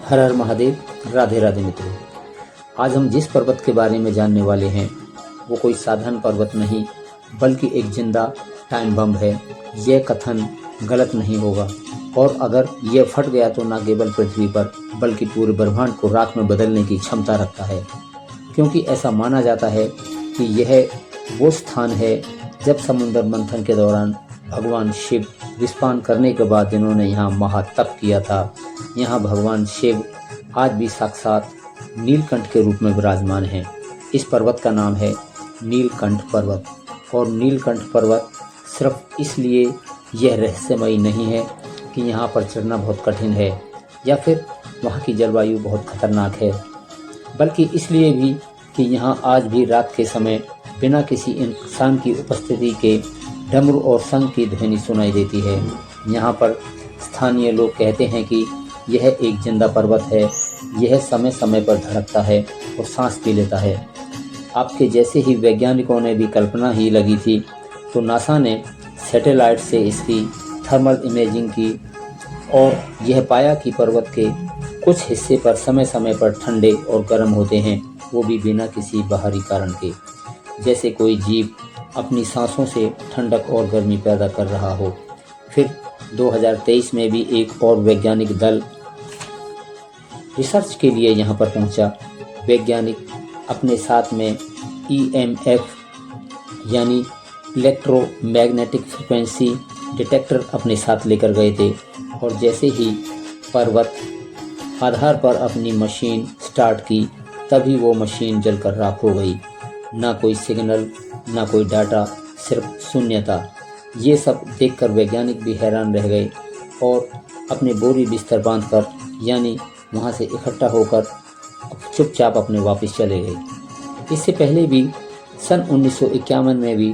हर हर महादेव। राधे राधे मित्रों। आज हम जिस पर्वत के बारे में जानने वाले हैं वो कोई साधारण पर्वत नहीं बल्कि एक जिंदा टाइम बम है। यह कथन गलत नहीं होगा और अगर यह फट गया तो न केवल पृथ्वी पर बल्कि पूरे ब्रह्मांड को राख में बदलने की क्षमता रखता है, क्योंकि ऐसा माना जाता है कि यह वो स्थान है जब समुद्र मंथन के दौरान भगवान शिव विस्फान करने के बाद जिन्होंने यहाँ महातप किया था, यहाँ भगवान शिव आज भी साक्षात नीलकंठ के रूप में विराजमान हैं। इस पर्वत का नाम है नीलकंठ पर्वत। और नीलकंठ पर्वत सिर्फ इसलिए यह रहस्यमयी नहीं है कि यहाँ पर चढ़ना बहुत कठिन है या फिर वहाँ की जलवायु बहुत खतरनाक है, बल्कि इसलिए भी कि यहाँ आज भी रात के समय बिना किसी इंसान की उपस्थिति के डमरू और शंख की ध्वनि सुनाई देती है। यहाँ पर स्थानीय लोग कहते हैं कि यह एक जिंदा पर्वत है। यह समय समय पर धड़कता है और सांस भी लेता है। आपके जैसे ही वैज्ञानिकों ने भी कल्पना ही लगी थी तो नासा ने सैटेलाइट से इसकी थर्मल इमेजिंग की और यह पाया कि पर्वत के कुछ हिस्से पर समय समय पर ठंडे और गर्म होते हैं, वो भी बिना किसी बाहरी कारण के, जैसे कोई जीव अपनी सांसों से ठंडक और गर्मी पैदा कर रहा हो। फिर 2023 में भी एक और वैज्ञानिक दल रिसर्च के लिए यहाँ पर पहुँचा। वैज्ञानिक अपने साथ में EMF यानी इलेक्ट्रोमैग्नेटिक फ्रिक्वेंसी डिटेक्टर अपने साथ लेकर गए थे और जैसे ही पर्वत आधार पर अपनी मशीन स्टार्ट की तभी वो मशीन जलकर राख हो गई। ना कोई सिग्नल, ना कोई डाटा, सिर्फ शून्यता। ये सब देखकर वैज्ञानिक भी हैरान रह गए और अपने बोरी बिस्तर बांधकर यानी वहाँ से इकट्ठा होकर चुपचाप अपने वापस चले गए। इससे पहले भी सन 1951 में भी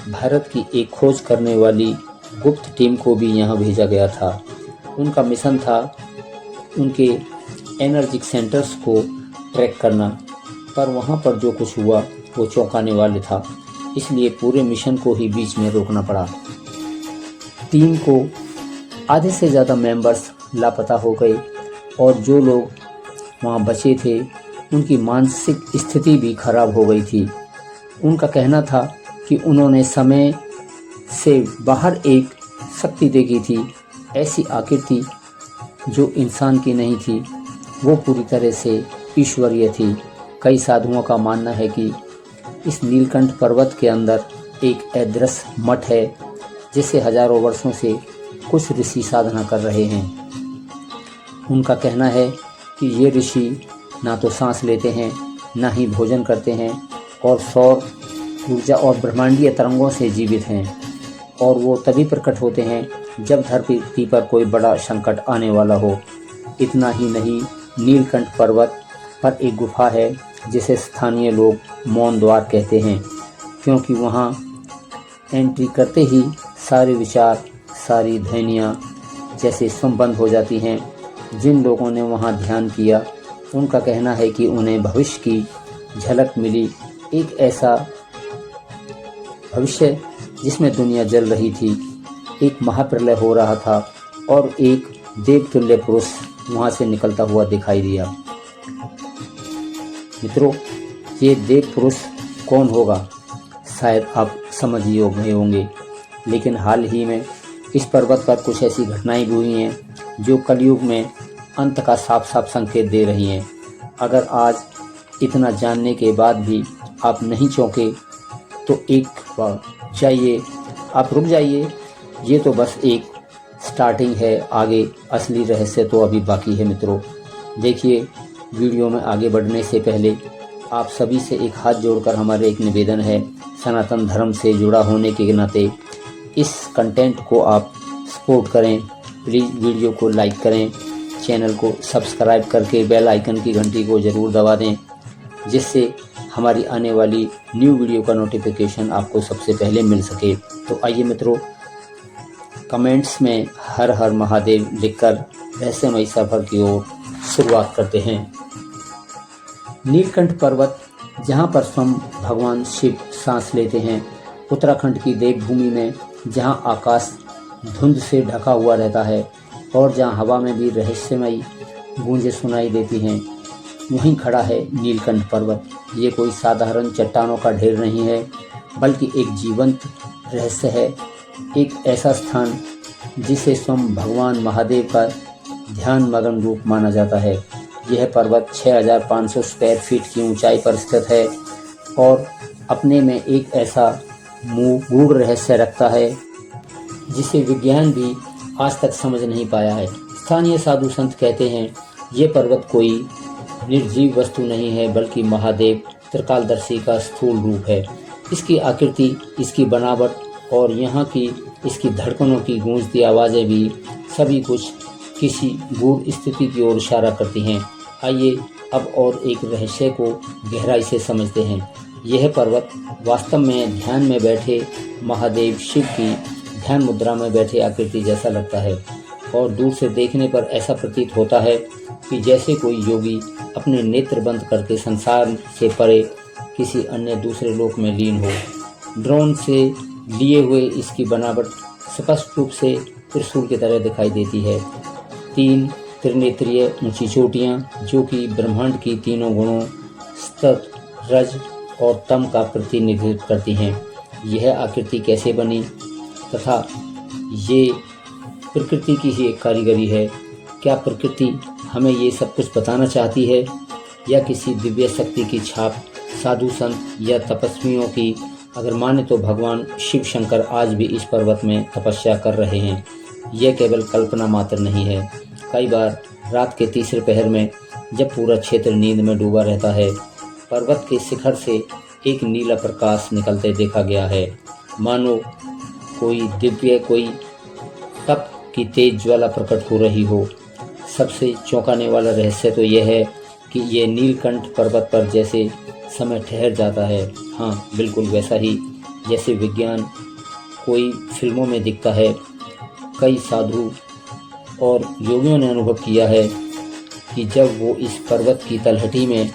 भारत की एक खोज करने वाली गुप्त टीम को भी यहाँ भेजा गया था। उनका मिशन था उनके एनर्जी सेंटर्स को ट्रैक करना, पर वहाँ पर जो कुछ हुआ वो चौंकाने वाले था, इसलिए पूरे मिशन को ही बीच में रोकना पड़ा। टीम को आधे से ज़्यादा मेंबर्स लापता हो गए और जो लोग वहाँ बचे थे उनकी मानसिक स्थिति भी खराब हो गई थी। उनका कहना था कि उन्होंने समय से बाहर एक शक्ति देखी थी, ऐसी आकृति जो इंसान की नहीं थी, वो पूरी तरह से ईश्वरीय थी। कई साधुओं का मानना है कि इस नीलकंठ पर्वत के अंदर एक अदृश्य मठ है जिसे हजारों वर्षों से कुछ ऋषि साधना कर रहे हैं। उनका कहना है कि ये ऋषि ना तो सांस लेते हैं, ना ही भोजन करते हैं और सौर ऊर्जा और ब्रह्मांडीय तरंगों से जीवित हैं और वो तभी प्रकट होते हैं जब धरती पर कोई बड़ा संकट आने वाला हो। इतना ही नहीं, नीलकंठ पर्वत पर एक गुफा है जिसे स्थानीय लोग मौन द्वार कहते हैं, क्योंकि वहाँ एंट्री करते ही सारे विचार, सारी ध्वनियाँ जैसे स्वयं बंद हो जाती हैं। जिन लोगों ने वहाँ ध्यान किया उनका कहना है कि उन्हें भविष्य की झलक मिली, एक ऐसा भविष्य जिसमें दुनिया जल रही थी, एक महाप्रलय हो रहा था और एक देवतुल्य पुरुष वहाँ से निकलता हुआ दिखाई दिया। मित्रों, ये देव पुरुष कौन होगा शायद आप समझ ही गए होंगे, लेकिन हाल ही में इस पर्वत पर कुछ ऐसी घटनाएं भी हुई हैं जो कलयुग में अंत का साफ साफ संकेत दे रही हैं। अगर आज इतना जानने के बाद भी आप नहीं चौंके तो एक बार जाइए, आप रुक जाइए। ये तो बस एक स्टार्टिंग है, आगे असली रहस्य तो अभी बाकी है। मित्रों देखिए, वीडियो में आगे बढ़ने से पहले आप सभी से एक हाथ जोड़कर हमारे एक निवेदन है, सनातन धर्म से जुड़ा होने के नाते इस कंटेंट को आप सपोर्ट करें। प्लीज़ वीडियो को लाइक करें, चैनल को सब्सक्राइब करके बेल आइकन की घंटी को ज़रूर दबा दें, जिससे हमारी आने वाली न्यू वीडियो का नोटिफिकेशन आपको सबसे पहले मिल सके। तो आइए मित्रों, कमेंट्स में हर हर महादेव लिखकर रहस्यमयी सफ़र की ओर शुरुआत करते हैं। नीलकंठ पर्वत, जहाँ पर स्वयं भगवान शिव सांस लेते हैं, उत्तराखंड की देवभूमि में, जहाँ आकाश धुंध से ढका हुआ रहता है और जहाँ हवा में भी रहस्यमयी गूंजें सुनाई देती हैं। वहीं खड़ा है नीलकंठ पर्वत। ये कोई साधारण चट्टानों का ढेर नहीं है, बल्कि एक जीवंत रहस्य है, एक ऐसा स्थान जिसे स्वयं भगवान महादेव का ध्यान मग्न रूप माना जाता है। यह पर्वत 6500 स्क्वायर फीट की ऊंचाई पर स्थित है और अपने में एक ऐसा गूढ़ रहस्य रखता है जिसे विज्ञान भी आज तक समझ नहीं पाया है। स्थानीय साधु संत कहते हैं ये पर्वत कोई निर्जीव वस्तु नहीं है, बल्कि महादेव त्रिकालदर्शी का स्थूल रूप है। इसकी आकृति, इसकी बनावट और यहाँ की इसकी धड़कनों की गूंजती आवाज़ें भी सभी कुछ किसी गूढ़ स्थिति की ओर इशारा करती हैं। आइए अब और एक रहस्य को गहराई से समझते हैं। यह पर्वत वास्तव में ध्यान में बैठे महादेव शिव की ध्यान मुद्रा में बैठे आकृति जैसा लगता है और दूर से देखने पर ऐसा प्रतीत होता है कि जैसे कोई योगी अपने नेत्र बंद करके संसार से परे किसी अन्य दूसरे लोक में लीन हो। ड्रोन से लिए हुए इसकी बनावट स्पष्ट रूप से त्रिशूल की तरह दिखाई देती है। 3 त्रिनेत्रीय ऊंची चोटियाँ जो कि ब्रह्मांड की तीनों गुणों सत, रज और तम का प्रतिनिधित्व करती हैं। यह आकृति कैसे बनी तथा ये प्रकृति की ही एक कारीगरी है? क्या प्रकृति हमें ये सब कुछ बताना चाहती है या किसी दिव्य शक्ति की छाप, साधु संत या तपस्वियों की? अगर माने तो भगवान शिव शंकर आज भी इस पर्वत में तपस्या कर रहे हैं। यह केवल कल्पना मात्र नहीं है। कई बार रात के तीसरे पहर में जब पूरा क्षेत्र नींद में डूबा रहता है, पर्वत के शिखर से एक नीला प्रकाश निकलते देखा गया है, मानो कोई दिव्य, कोई तप की तेज ज्वाला प्रकट हो रही हो। सबसे चौंकाने वाला रहस्य तो यह है कि यह नीलकंठ पर्वत पर जैसे समय ठहर जाता है। हाँ, बिल्कुल वैसा ही जैसे विज्ञान कोई फिल्मों में दिखता है। कई साधु और योगियों ने अनुभव किया है कि जब वो इस पर्वत की तलहटी में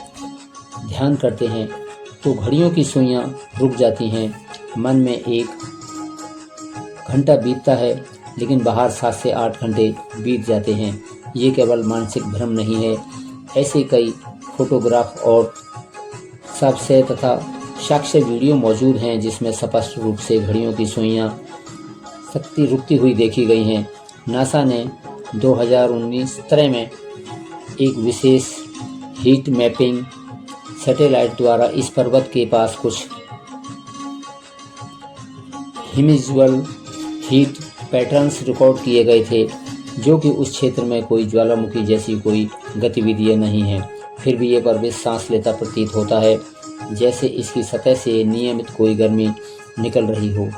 ध्यान करते हैं तो घड़ियों की सुइयां रुक जाती हैं। मन में 1 घंटा बीतता है, लेकिन बाहर 7 से 8 घंटे बीत जाते हैं। ये केवल मानसिक भ्रम नहीं है। ऐसे कई फोटोग्राफ और साक्ष्य तथा साक्ष्य वीडियो मौजूद हैं जिसमें स्पष्ट रूप से घड़ियों की सुइयां शक्ति रुकती हुई देखी गई हैं। नासा ने 2019 में एक विशेष हीट मैपिंग सैटेलाइट द्वारा इस पर्वत के पास कुछ हिमिजुअल हीट पैटर्न्स रिकॉर्ड किए गए थे, जो कि उस क्षेत्र में कोई ज्वालामुखी जैसी कोई गतिविधि नहीं है। फिर भी ये पर्वत सांस लेता प्रतीत होता है, जैसे इसकी सतह से नियमित कोई गर्मी निकल रही हो।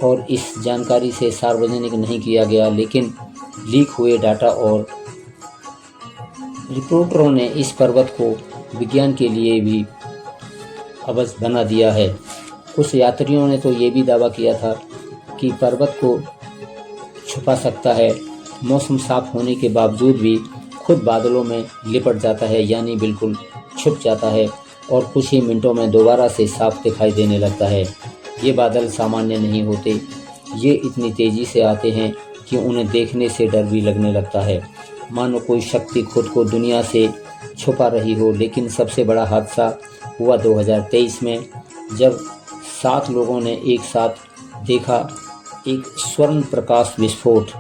और इस जानकारी से सार्वजनिक नहीं किया गया, लेकिन लीक हुए डाटा और रिपोर्टरों ने इस पर्वत को विज्ञान के लिए भी अवश्य बना दिया है। कुछ यात्रियों ने तो ये भी दावा किया था कि पर्वत को छुपा सकता है। मौसम साफ होने के बावजूद भी खुद बादलों में लिपट जाता है, यानी बिल्कुल छुप जाता है और कुछ ही मिनटों में दोबारा से साफ दिखाई देने लगता है। ये बादल सामान्य नहीं होते, ये इतनी तेज़ी से आते हैं कि उन्हें देखने से डर भी लगने लगता है, मानो कोई शक्ति खुद को दुनिया से छुपा रही हो। लेकिन सबसे बड़ा हादसा हुआ 2023 में, जब 7 लोगों ने एक साथ देखा एक स्वर्ण प्रकाश विस्फोट।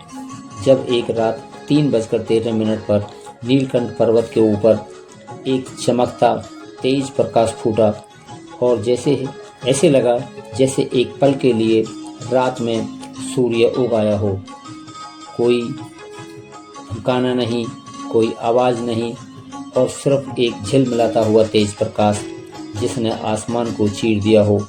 जब एक रात 3:13 पर नीलकंठ पर्वत के ऊपर एक चमकता तेज प्रकाश फूटा और ऐसे लगा जैसे एक पल के लिए रात में सूर्य उग आया हो। कोई धमकाना नहीं, कोई आवाज़ नहीं, और सिर्फ एक झिलमिलाता हुआ तेज प्रकाश जिसने आसमान को चीर दिया हो।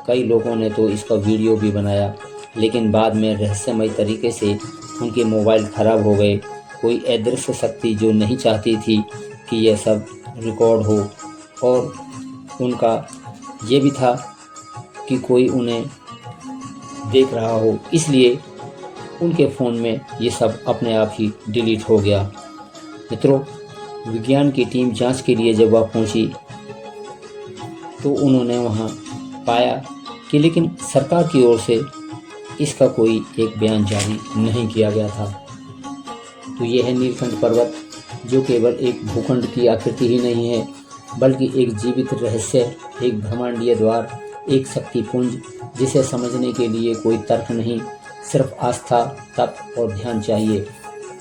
कई लोगों ने तो इसका वीडियो भी बनाया, लेकिन बाद में रहस्यमय तरीके से उनके मोबाइल खराब हो गए। कोई अदृश्य शक्ति जो नहीं चाहती थी कि यह सब रिकॉर्ड हो, और उनका ये भी था कि कोई उन्हें देख रहा हो, इसलिए उनके फ़ोन में ये सब अपने आप ही डिलीट हो गया। मित्रों, विज्ञान की टीम जांच के लिए जब वह पहुंची तो उन्होंने वहां पाया कि लेकिन सरकार की ओर से इसका कोई एक बयान जारी नहीं किया गया था। तो ये है नीलकंठ पर्वत, जो केवल एक भूखंड की आकृति ही नहीं है, बल्कि एक जीवित रहस्य, एक ब्रह्मांडीय द्वार, एक शक्तिपुंज जिसे समझने के लिए कोई तर्क नहीं, सिर्फ आस्था, तप और ध्यान चाहिए।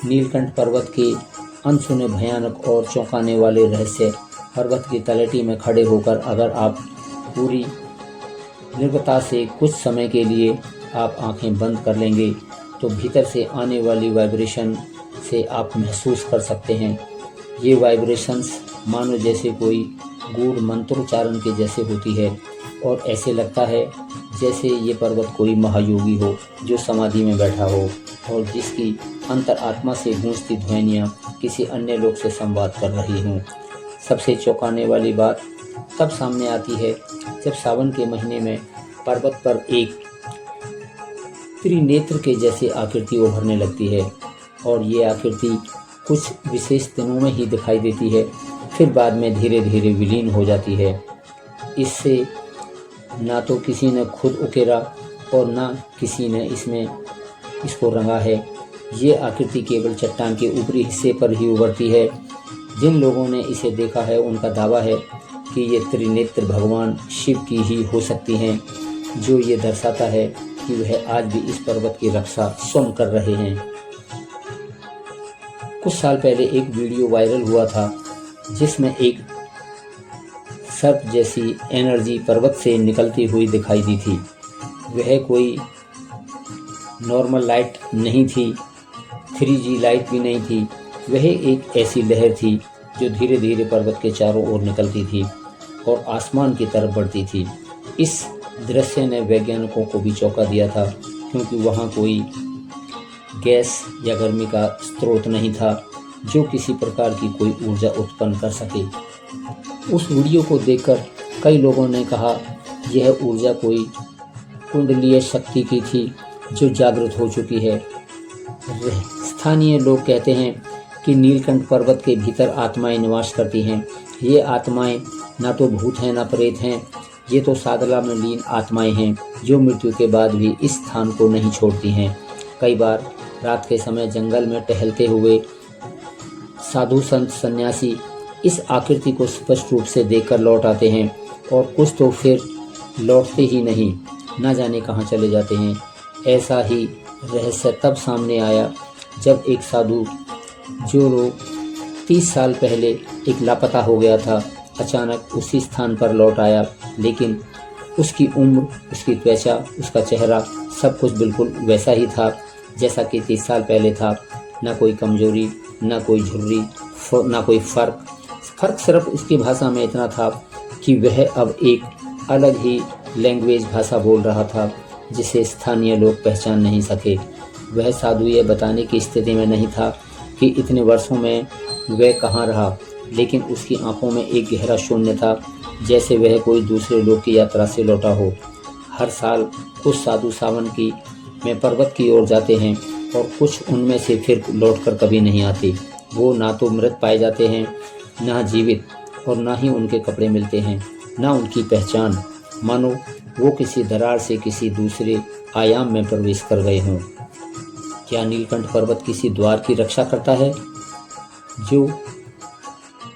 नीलकंठ पर्वत के अनसुने भयानक और चौंकाने वाले रहस्य। पर्वत की तलहटी में खड़े होकर अगर आप पूरी निर्भीकता से कुछ समय के लिए आप आंखें बंद कर लेंगे तो भीतर से आने वाली वाइब्रेशन से आप महसूस कर सकते हैं। ये वाइब्रेशंस मानो जैसे कोई गूढ़ मंत्रोच्चारण के जैसे होती है और ऐसे लगता है जैसे ये पर्वत कोई महायोगी हो जो समाधि में बैठा हो और जिसकी अंतरात्मा से गूंजती ध्वनियाँ किसी अन्य लोक से संवाद कर रही हों। सबसे चौंकाने वाली बात तब सामने आती है जब सावन के महीने में पर्वत पर एक त्रिनेत्र के जैसी आकृति उभरने लगती है और ये आकृति कुछ विशेष दिनों में ही दिखाई देती है, फिर बाद में धीरे धीरे विलीन हो जाती है। इससे ना तो किसी ने खुद उकेरा और ना किसी ने इसको रंगा है। ये आकृति केवल चट्टान के ऊपरी हिस्से पर ही उभरती है। जिन लोगों ने इसे देखा है उनका दावा है कि ये त्रिनेत्र भगवान शिव की ही हो सकती हैं, जो ये दर्शाता है कि वह आज भी इस पर्वत की रक्षा स्वयं कर रहे हैं। कुछ साल पहले एक वीडियो वायरल हुआ था जिसमें एक सर्प जैसी एनर्जी पर्वत से निकलती हुई दिखाई दी थी। वह कोई नॉर्मल लाइट नहीं थी, 3G लाइट भी नहीं थी। वह एक ऐसी लहर थी जो धीरे धीरे पर्वत के चारों ओर निकलती थी और आसमान की तरफ बढ़ती थी। इस दृश्य ने वैज्ञानिकों को भी चौंका दिया था, क्योंकि वहाँ कोई गैस या गर्मी का स्रोत नहीं था जो किसी प्रकार की कोई ऊर्जा उत्पन्न कर सके। उस वीडियो को देखकर कई लोगों ने कहा यह ऊर्जा कोई कुंडलीय शक्ति की थी जो जागृत हो चुकी है। स्थानीय लोग कहते हैं कि नीलकंठ पर्वत के भीतर आत्माएं निवास करती हैं। ये आत्माएं ना तो भूत हैं ना प्रेत हैं, ये तो साधना में लीन आत्माएं हैं जो मृत्यु के बाद भी इस स्थान को नहीं छोड़ती हैं। कई बार रात के समय जंगल में टहलते हुए साधु संत सन्यासी इस आकृति को स्पष्ट रूप से देखकर लौट आते हैं और कुछ तो फिर लौटते ही नहीं, ना जाने कहाँ चले जाते हैं। ऐसा ही रहस्य तब सामने आया जब एक साधु जो लोग 30 साल पहले एक लापता हो गया था, अचानक उसी स्थान पर लौट आया, लेकिन उसकी उम्र, उसकी त्वचा, उसका चेहरा सब कुछ बिल्कुल वैसा ही था जैसा कि 30 साल पहले था। ना कोई कमजोरी, ना कोई झुर्री, ना कोई फर्क सिर्फ उसकी भाषा में इतना था कि वह अब एक अलग ही लैंग्वेज भाषा बोल रहा था जिसे स्थानीय लोग पहचान नहीं सके। वह साधु ये बताने की स्थिति में नहीं था कि इतने वर्षों में वह कहाँ रहा, लेकिन उसकी आंखों में एक गहरा शून्य था, जैसे वह कोई दूसरे लोग की यात्रा से लौटा हो। हर साल कुछ साधु सावन की में पर्वत की ओर जाते हैं और कुछ उनमें से फिर लौटकर कभी नहीं आते। वो ना तो मृत पाए जाते हैं, ना जीवित, और ना ही उनके कपड़े मिलते हैं, ना उनकी पहचान, मानो वो किसी दरार से किसी दूसरे आयाम में प्रवेश कर गए हों। क्या नीलकंठ पर्वत किसी द्वार की रक्षा करता है जो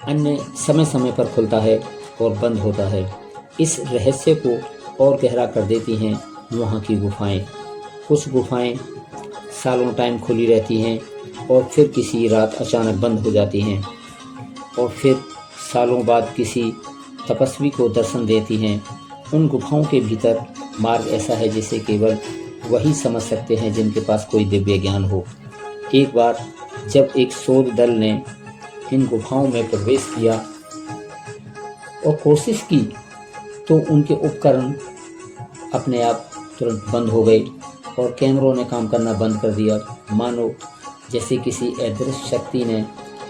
अन्य समय समय पर खुलता है और बंद होता है? इस रहस्य को और गहरा कर देती हैं वहाँ की गुफाएं। कुछ गुफाएं सालों टाइम खुली रहती हैं और फिर किसी रात अचानक बंद हो जाती हैं और फिर सालों बाद किसी तपस्वी को दर्शन देती हैं। उन गुफाओं के भीतर मार्ग ऐसा है जिसे केवल वही समझ सकते हैं जिनके पास कोई दिव्य ज्ञान हो। एक बार जब एक शोध दल ने इन गुफाओं में प्रवेश किया और कोशिश की तो उनके उपकरण अपने आप तुरंत बंद हो गए और कैमरों ने काम करना बंद कर दिया, मानो जैसे किसी अदृश्य शक्ति ने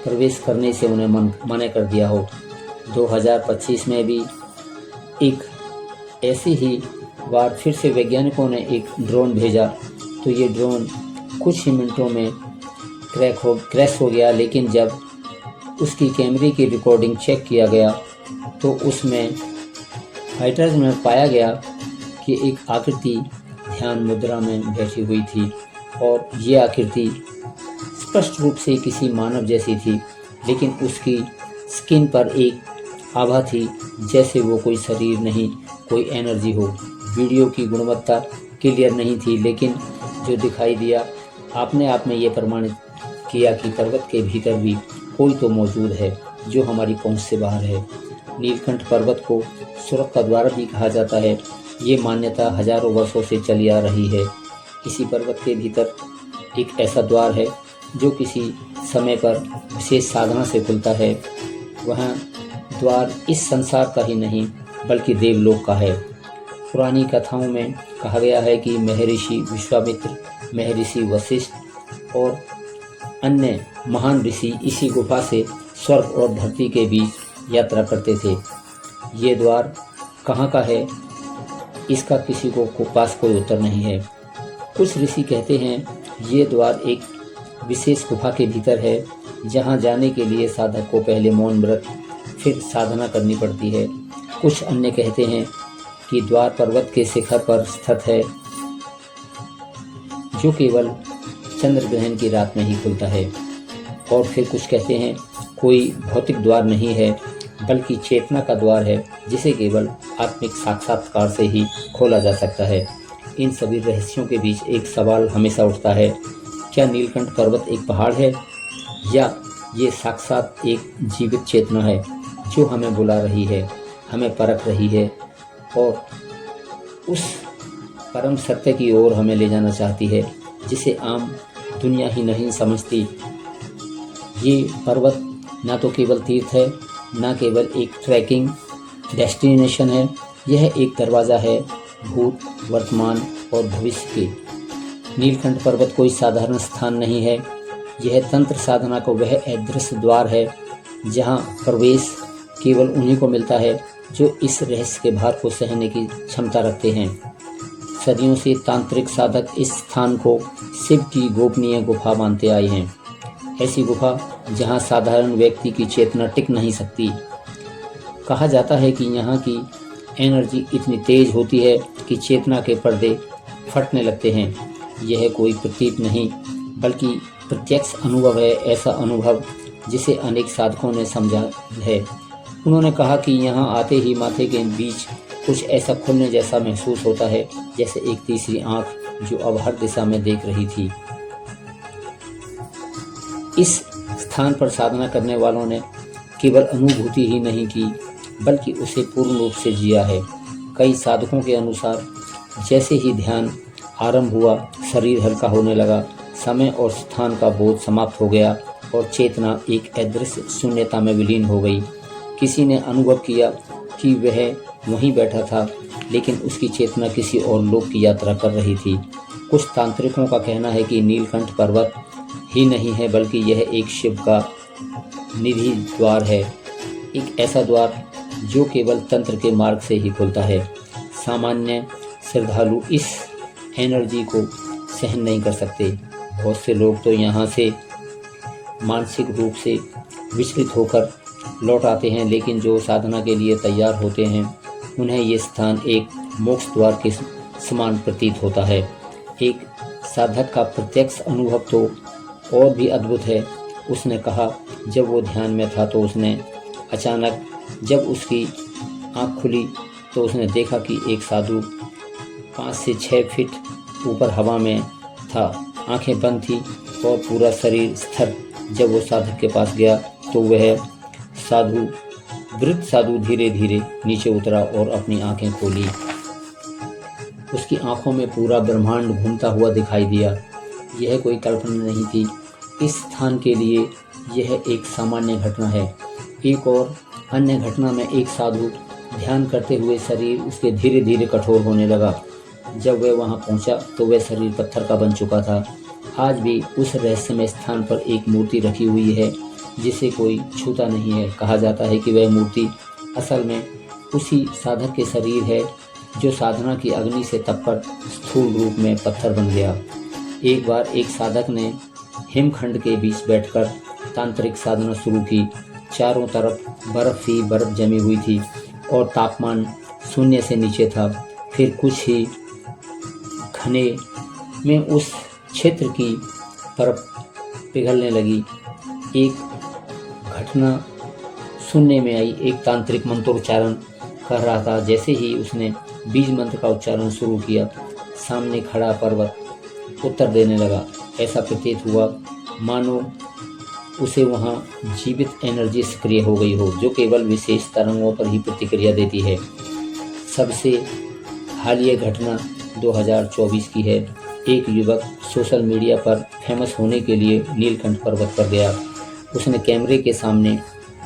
प्रवेश करने से उन्हें मना कर दिया हो। 2025 में भी एक ऐसी ही बार फिर से वैज्ञानिकों ने एक ड्रोन भेजा, तो ये ड्रोन कुछ ही मिनटों में क्रैश हो गया, लेकिन जब उसकी कैमरे की रिकॉर्डिंग चेक किया गया तो उसमें फाइटर्स में पाया गया कि एक आकृति ध्यान मुद्रा में बैठी हुई थी और ये आकृति स्पष्ट रूप से किसी मानव जैसी थी। लेकिन उसकी स्किन पर एक आभा थी, जैसे वो कोई शरीर नहीं, कोई एनर्जी हो। वीडियो की गुणवत्ता क्लियर नहीं थी, लेकिन जो दिखाई दिया अपने आप में ये प्रमाणित किया कि पर्वत के भीतर भी कोई तो मौजूद है जो हमारी पहुंच से बाहर है। नीलकंठ पर्वत को स्वर्ग का द्वार भी कहा जाता है। ये मान्यता हजारों वर्षों से चली आ रही है। इसी पर्वत के भीतर एक ऐसा द्वार है जो किसी समय पर विशेष साधना से खुलता है। वह द्वार इस संसार का ही नहीं बल्कि देवलोक का है। पुरानी कथाओं में कहा गया है कि महर्षि विश्वामित्र, महर्षि वशिष्ठ और अन्य महान ऋषि इसी गुफा से स्वर्ग और धरती के बीच यात्रा करते थे। ये द्वार कहाँ का है, इसका किसी को पास कोई उत्तर नहीं है। कुछ ऋषि कहते हैं ये द्वार एक विशेष गुफा के भीतर है, जहाँ जाने के लिए साधक को पहले मौन व्रत फिर साधना करनी पड़ती है। कुछ अन्य कहते हैं कि द्वार पर्वत के शिखर पर स्थित है, जो केवल चंद्र ग्रहण की रात में ही खुलता है। और फिर कुछ कहते हैं कोई भौतिक द्वार नहीं है बल्कि चेतना का द्वार है, जिसे केवल आत्मिक साक्षात्कार से ही खोला जा सकता है। इन सभी रहस्यों के बीच एक सवाल हमेशा उठता है, क्या नीलकंठ पर्वत एक पहाड़ है या ये साक्षात एक जीवित चेतना है जो हमें बुला रही है, हमें परख रही है और उस परम सत्य की ओर हमें ले जाना चाहती है, जिसे आम दुनिया ही नहीं समझती। ये पर्वत ना तो केवल तीर्थ है, ना केवल एक ट्रैकिंग डेस्टिनेशन है, यह एक दरवाज़ा है भूत, वर्तमान और भविष्य के। नीलकंठ पर्वत कोई साधारण स्थान नहीं है, यह तंत्र साधना का वह अदृश्य द्वार है जहाँ प्रवेश केवल उन्हीं को मिलता है जो इस रहस्य के भार को सहने की क्षमता रखते हैं। सदियों से तांत्रिक साधक इस स्थान को शिव की गोपनीय गुफा मानते आए हैं। ऐसी गुफा जहाँ साधारण व्यक्ति की चेतना टिक नहीं सकती। कहा जाता है कि यहाँ की एनर्जी इतनी तेज होती है कि चेतना के पर्दे फटने लगते हैं। यह कोई प्रतीत नहीं बल्कि प्रत्यक्ष अनुभव है, ऐसा अनुभव जिसे अनेक साधकों ने समझा है। उन्होंने कहा कि यहाँ आते ही माथे के बीच कुछ ऐसा खुलने जैसा महसूस होता है, जैसे एक तीसरी आंख जो अब हर दिशा में देख रही थी। इस स्थान पर साधना करने वालों ने केवल अनुभूति ही नहीं की बल्कि उसे पूर्ण रूप से जिया है। कई साधकों के अनुसार जैसे ही ध्यान आरंभ हुआ, शरीर हल्का होने लगा, समय और स्थान का बोध समाप्त हो गया और चेतना एक अदृश्य शून्यता में विलीन हो गई। किसी ने अनुभव किया कि वह वहीं बैठा था, लेकिन उसकी चेतना किसी और लोक की यात्रा कर रही थी। कुछ तांत्रिकों का कहना है कि नीलकंठ पर्वत ही नहीं है बल्कि यह एक शिव का निधि द्वार है, एक ऐसा द्वार जो केवल तंत्र के मार्ग से ही खुलता है। सामान्य श्रद्धालु इस एनर्जी को सहन नहीं कर सकते। बहुत से लोग तो यहाँ से मानसिक रूप से विचलित होकर लौट आते हैं, लेकिन जो साधना के लिए तैयार होते हैं उन्हें ये स्थान एक मोक्ष द्वार के समान प्रतीत होता है। एक साधक का प्रत्यक्ष अनुभव तो और भी अद्भुत है। उसने कहा जब वो ध्यान में था तो उसने अचानक जब उसकी आँख खुली तो उसने देखा कि एक साधु 5 से 6 फीट ऊपर हवा में था। आंखें बंद थी और पूरा शरीर स्थिर। जब वो साधक के पास गया तो वह वृद्ध साधु धीरे धीरे नीचे उतरा और अपनी आंखें खोली। उसकी आंखों में पूरा ब्रह्मांड घूमता हुआ दिखाई दिया। यह कोई कल्पना नहीं थी। इस स्थान के लिए यह एक सामान्य घटना है। एक और अन्य घटना में एक साधु ध्यान करते हुए शरीर उसके धीरे धीरे कठोर होने लगा। जब वह वहां पहुंचा तो वह शरीर पत्थर का बन चुका था। आज भी उस रहस्यमय स्थान पर एक मूर्ति रखी हुई है जिसे कोई छूता नहीं है। कहा जाता है कि वह मूर्ति असल में उसी साधक के शरीर है जो साधना की अग्नि से तपकर स्थूल रूप में पत्थर बन गया। एक बार एक साधक ने हिमखंड के बीच बैठकर तांत्रिक साधना शुरू की। चारों तरफ बर्फ ही बर्फ जमी हुई थी और तापमान शून्य से नीचे था। फिर कुछ ही घने में उस क्षेत्र की बर्फ पिघलने लगी। एक घटना सुनने में आई। एक तांत्रिक मंत्रोच्चारण कर रहा था। जैसे ही उसने बीज मंत्र का उच्चारण शुरू किया, सामने खड़ा पर्वत उत्तर देने लगा। ऐसा प्रतीत हुआ मानो उसे वहाँ जीवित एनर्जी सक्रिय हो गई हो, जो केवल विशेष तरंगों पर ही प्रतिक्रिया देती है। सबसे हालिया घटना 2024 की है। एक युवक सोशल मीडिया पर फेमस होने के लिए नीलकंठ पर्वत पर गया। उसने कैमरे के सामने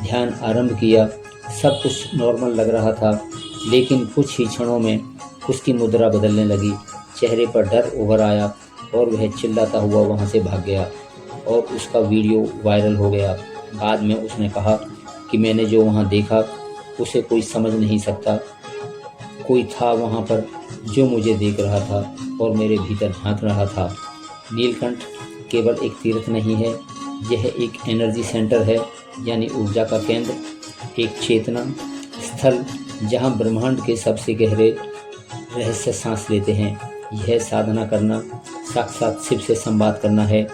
ध्यान आरंभ किया। सब कुछ नॉर्मल लग रहा था, लेकिन कुछ ही क्षणों में उसकी मुद्रा बदलने लगी। चेहरे पर डर उभर आया और वह चिल्लाता हुआ वहाँ से भाग गया और उसका वीडियो वायरल हो गया। बाद में उसने कहा कि मैंने जो वहाँ देखा उसे कोई समझ नहीं सकता। कोई था वहाँ पर जो मुझे देख रहा था और मेरे भीतर झांक रहा था। नीलकंठ केवल एक तीर्थ नहीं है, यह एक एनर्जी सेंटर है, यानी ऊर्जा का केंद्र, एक चेतना स्थल जहाँ ब्रह्मांड के सबसे गहरे रहस्य सांस लेते हैं। यह साधना करना साक्षात शिव से संवाद करना है।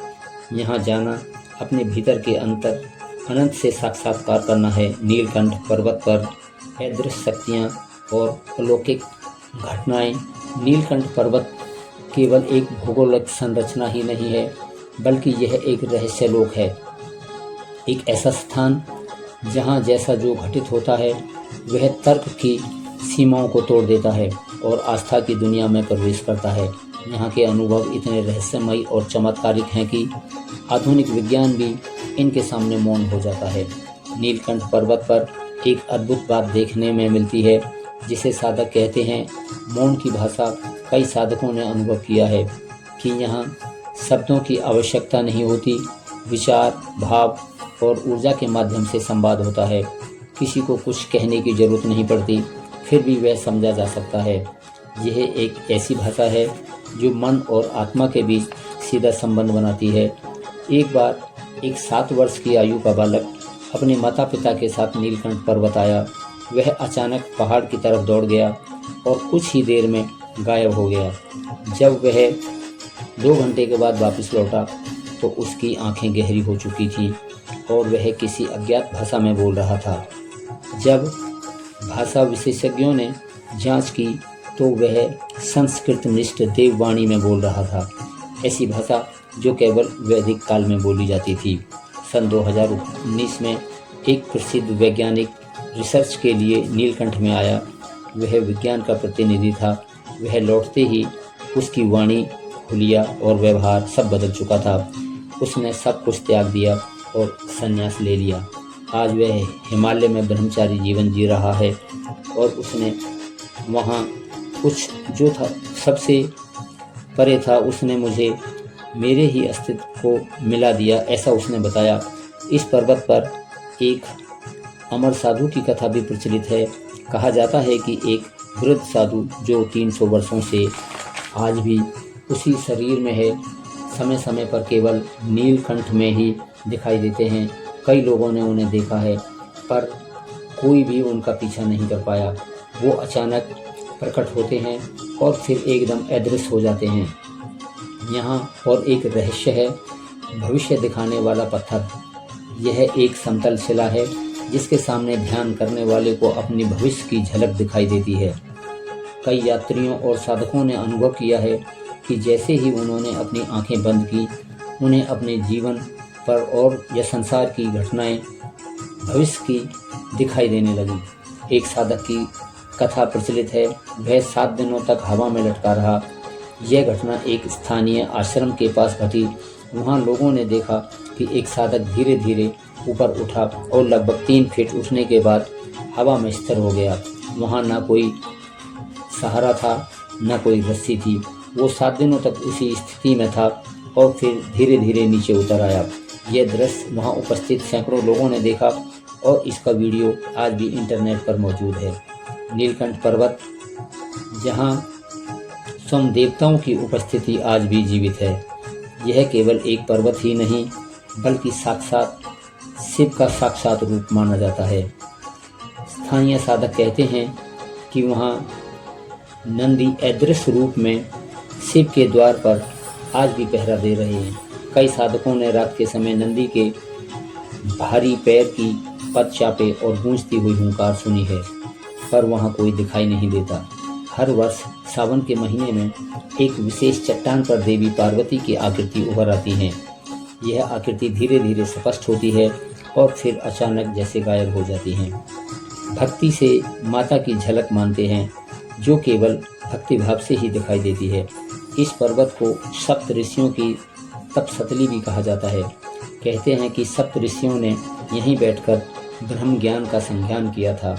यहाँ जाना अपने भीतर के अंतर अनंत से साक्षात्कार करना है। नीलकंठ पर्वत पर अदृश्य शक्तियाँ और अलौकिक घटनाएं। नीलकंठ पर्वत केवल एक भौगोलिक संरचना ही नहीं है, बल्कि यह एक रहस्य लोक है। एक ऐसा स्थान जहाँ जैसा जो घटित होता है वह तर्क की सीमाओं को तोड़ देता है और आस्था की दुनिया में प्रवेश करता है। यहाँ के अनुभव इतने रहस्यमयी और चमत्कारिक हैं कि आधुनिक विज्ञान भी इनके सामने मौन हो जाता है। नीलकंठ पर्वत पर एक अद्भुत बात देखने में मिलती है, जिसे साधक कहते हैं मौन की भाषा। कई साधकों ने अनुभव किया है कि यहाँ शब्दों की आवश्यकता नहीं होती, विचार, भाव और ऊर्जा के माध्यम से संवाद होता है। किसी को कुछ कहने की जरूरत नहीं पड़ती, फिर भी वह समझा जा सकता है। यह एक ऐसी भाषा है जो मन और आत्मा के बीच सीधा संबंध बनाती है। एक बार एक 7 वर्ष की आयु का बालक अपने माता पिता के साथ नीलकंठ पर्वत आया। वह अचानक पहाड़ की तरफ दौड़ गया और कुछ ही देर में गायब हो गया। जब वह 2 घंटे के बाद वापस लौटा तो उसकी आंखें गहरी हो चुकी थीं और वह किसी अज्ञात भाषा में बोल रहा था। जब भाषा विशेषज्ञों ने जांच की तो वह संस्कृत निष्ठ देववाणी में बोल रहा था, ऐसी भाषा जो केवल वैदिक काल में बोली जाती थी। सन 2019 में एक प्रसिद्ध वैज्ञानिक रिसर्च के लिए नीलकंठ में आया। वह विज्ञान का प्रतिनिधि था। वह लौटते ही उसकी वाणी, हुलिया और व्यवहार सब बदल चुका था। उसने सब कुछ त्याग दिया और संन्यास ले लिया। आज वह हिमालय में ब्रह्मचारी जीवन जी रहा है और उसने वहाँ कुछ जो था सबसे परे था, उसने मुझे मेरे ही अस्तित्व को मिला दिया, ऐसा उसने बताया। इस पर्वत पर एक अमर साधु की कथा भी प्रचलित है। कहा जाता है कि एक वृद्ध साधु जो 300 वर्षों से आज भी उसी शरीर में है, समय समय पर केवल नीलकंठ में ही दिखाई देते हैं। कई लोगों ने उन्हें देखा है, पर कोई भी उनका पीछा नहीं कर पाया। वो अचानक प्रकट होते हैं और फिर एकदम अदृश्य हो जाते हैं। यहाँ और एक रहस्य है, भविष्य दिखाने वाला पत्थर। यह एक समतल शिला है जिसके सामने ध्यान करने वाले को अपनी भविष्य की झलक दिखाई देती है। कई यात्रियों और साधकों ने अनुभव किया है कि जैसे ही उन्होंने अपनी आंखें बंद की, उन्हें अपने जीवन पर और या संसार की घटनाएं भविष्य की दिखाई देने लगी। एक साधक की कथा प्रचलित है। वह 7 दिनों तक हवा में लटका रहा। यह घटना एक स्थानीय आश्रम के पास घटी। वहाँ लोगों ने देखा कि एक साधक धीरे धीरे ऊपर उठा और लगभग 3 फीट उठने के बाद हवा में स्थिर हो गया। वहाँ ना कोई सहारा था, न कोई रस्सी थी। वो 7 दिनों तक उसी स्थिति में था और फिर धीरे धीरे नीचे उतर आया। यह दृश्य वहाँ उपस्थित सैकड़ों लोगों ने देखा और इसका वीडियो आज भी इंटरनेट पर मौजूद है। नीलकंठ पर्वत, जहाँ स्वयं देवताओं की उपस्थिति आज भी जीवित है। यह केवल एक पर्वत ही नहीं, बल्कि साक्षात शिव का साक्षात रूप माना जाता है। स्थानीय साधक कहते हैं कि वहाँ नंदी अदृश्य रूप में शिव के द्वार पर आज भी पहरा दे रहे हैं। कई साधकों ने रात के समय नंदी के भारी पैर की पदचापे और गूंजती हुई हुंकार सुनी है, पर वहाँ कोई दिखाई नहीं देता। हर वर्ष सावन के महीने में एक विशेष चट्टान पर देवी पार्वती की आकृति उभर आती है। यह आकृति धीरे धीरे स्पष्ट होती है और फिर अचानक जैसे गायब हो जाती हैं। भक्ति से माता की झलक मानते हैं, जो केवल भक्तिभाव से ही दिखाई देती है। इस पर्वत को सप्त ऋषियों की तपसतली भी कहा जाता है। कहते हैं कि सप्त ऋषियों ने यहीं बैठकर ब्रह्म ज्ञान का संज्ञान किया था।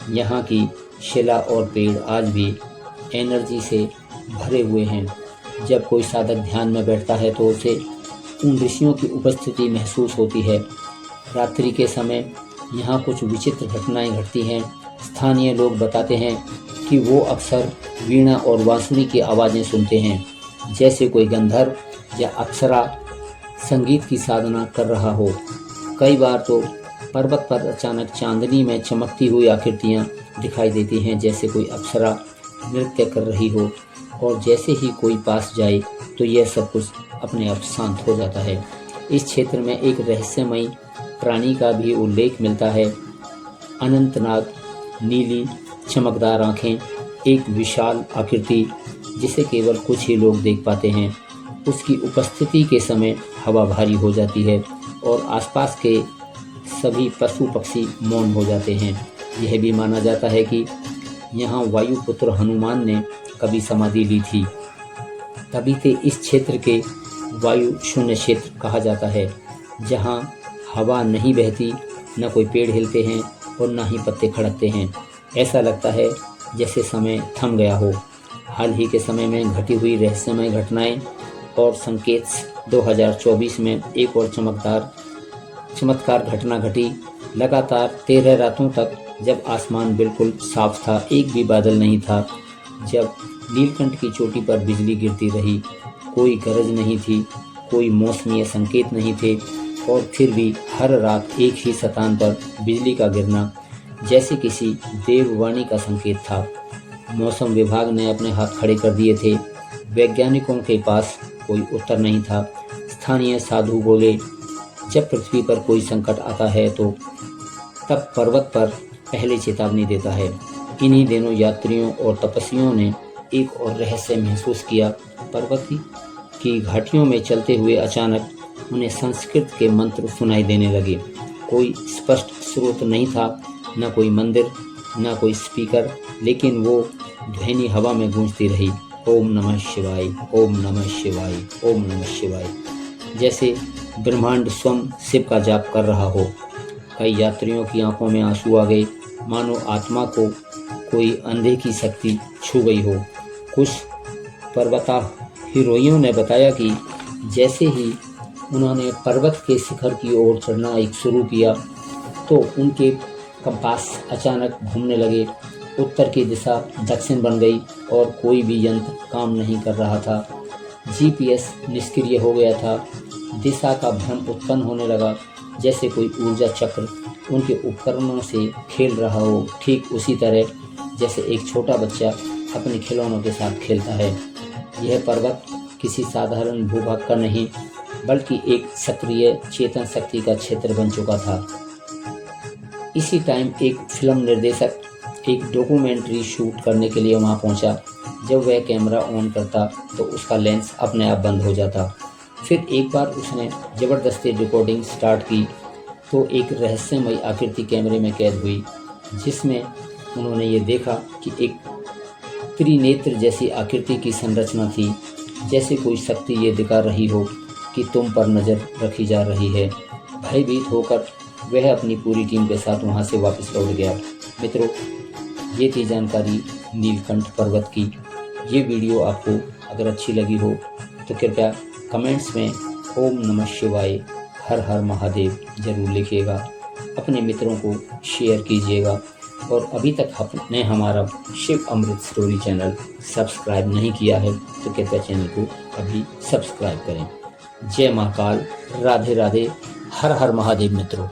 यहाँ की शिला और पेड़ आज भी एनर्जी से भरे हुए हैं। जब कोई साधक ध्यान में बैठता है तो उसे उन ऋषियों की उपस्थिति महसूस होती है। रात्रि के समय यहाँ कुछ विचित्र घटनाएं घटती हैं। स्थानीय लोग बताते हैं कि वो अक्सर वीणा और बांसुरी की आवाज़ें सुनते हैं, जैसे कोई गंधर्व या अप्सरा संगीत की साधना कर रहा हो। कई बार तो पर्वत पर अचानक चांदनी में चमकती हुई आकृतियाँ दिखाई देती हैं, जैसे कोई अप्सरा नृत्य कर रही हो, और जैसे ही कोई पास जाए तो यह सब कुछ अपने आप शांत हो जाता है। इस क्षेत्र में एक रहस्यमयी प्राणी का भी उल्लेख मिलता है। अनंतनाग, नीली चमकदार आँखें, एक विशाल आकृति जिसे केवल कुछ ही लोग देख पाते हैं। उसकी उपस्थिति के समय हवा भारी हो जाती है और आसपास के सभी पशु पक्षी मौन हो जाते हैं। यह भी माना जाता है कि यहाँ वायुपुत्र हनुमान ने कभी समाधि ली थी, तभी से इस क्षेत्र के वायु शून्य क्षेत्र कहा जाता है, जहाँ हवा नहीं बहती, न कोई पेड़ हिलते हैं और न ही पत्ते खड़कते हैं। ऐसा लगता है जैसे समय थम गया हो। हाल ही के समय में घटी हुई रहस्यमय घटनाएं और संकेत 2024 में एक और चमत्कार घटना घटी। लगातार 13 रातों तक जब आसमान बिल्कुल साफ था, एक भी बादल नहीं था, जब नीलकंठ की चोटी पर बिजली गिरती रही, कोई गरज नहीं थी, कोई मौसमी संकेत नहीं थे, और फिर भी हर रात एक ही स्थान पर बिजली का गिरना जैसे किसी देववाणी का संकेत था। मौसम विभाग ने अपने हाथ खड़े कर दिए थे। वैज्ञानिकों के पास कोई उत्तर नहीं था। स्थानीय साधु बोले, जब पृथ्वी पर कोई संकट आता है तो तब पर्वत पर पहले चेतावनी देता है। इन्हीं दिनों यात्रियों और तपस्वियों ने एक और रहस्य महसूस किया। पर्वत की घाटियों में चलते हुए अचानक उन्हें संस्कृत के मंत्र सुनाई देने लगे। कोई स्पष्ट स्रोत नहीं था, न कोई मंदिर, न कोई स्पीकर, लेकिन वो ध्वनि हवा में गूंजती रही। ओम नमः शिवाय, ओम नमः शिवाय, ओम नमः शिवाय, जैसे ब्रह्मांड स्वयं शिव का जाप कर रहा हो। कई यात्रियों की आंखों में आंसू आ गए, मानो आत्मा को कोई अंधे की शक्ति छू गई हो। कुछ पर्वतारोहियों ने बताया कि जैसे ही उन्होंने पर्वत के शिखर की ओर चढ़ना शुरू किया तो उनके कंपास अचानक घूमने लगे। उत्तर की दिशा दक्षिण बन गई और कोई भी यंत्र काम नहीं कर रहा था। जीपीएस निष्क्रिय हो गया था। दिशा का भ्रम उत्पन्न होने लगा, जैसे कोई ऊर्जा चक्र उनके उपकरणों से खेल रहा हो, ठीक उसी तरह जैसे एक छोटा बच्चा अपने खिलौनों के साथ खेलता है। यह पर्वत किसी साधारण भूभाग का नहीं, बल्कि एक सक्रिय चेतन शक्ति का क्षेत्र बन चुका था। इसी टाइम एक फिल्म निर्देशक एक डॉक्यूमेंट्री शूट करने के लिए वहां पहुंचा। जब वह कैमरा ऑन करता तो उसका लेंस अपने आप बंद हो जाता। फिर एक बार उसने ज़बरदस्ती रिकॉर्डिंग स्टार्ट की तो एक रहस्यमयी आकृति कैमरे में कैद हुई, जिसमें उन्होंने ये देखा कि एक त्रिनेत्र जैसी आकृति की संरचना थी, जैसे कोई शक्ति ये दिखा रही हो कि तुम पर नज़र रखी जा रही है। भयभीत होकर वह अपनी पूरी टीम के साथ वहां से वापस लौट गया। मित्रों, ये थी जानकारी नीलकंठ पर्वत की। ये वीडियो आपको अगर अच्छी लगी हो तो कृपया कमेंट्स में ओम नमः शिवाय, हर हर महादेव जरूर लिखिएगा। अपने मित्रों को शेयर कीजिएगा और अभी तक आपने हमारा शिव अमृत स्टोरी चैनल सब्सक्राइब नहीं किया है तो कृपया चैनल को अभी सब्सक्राइब करें। जय महाकाल, राधे राधे, हर हर महादेव मित्रों।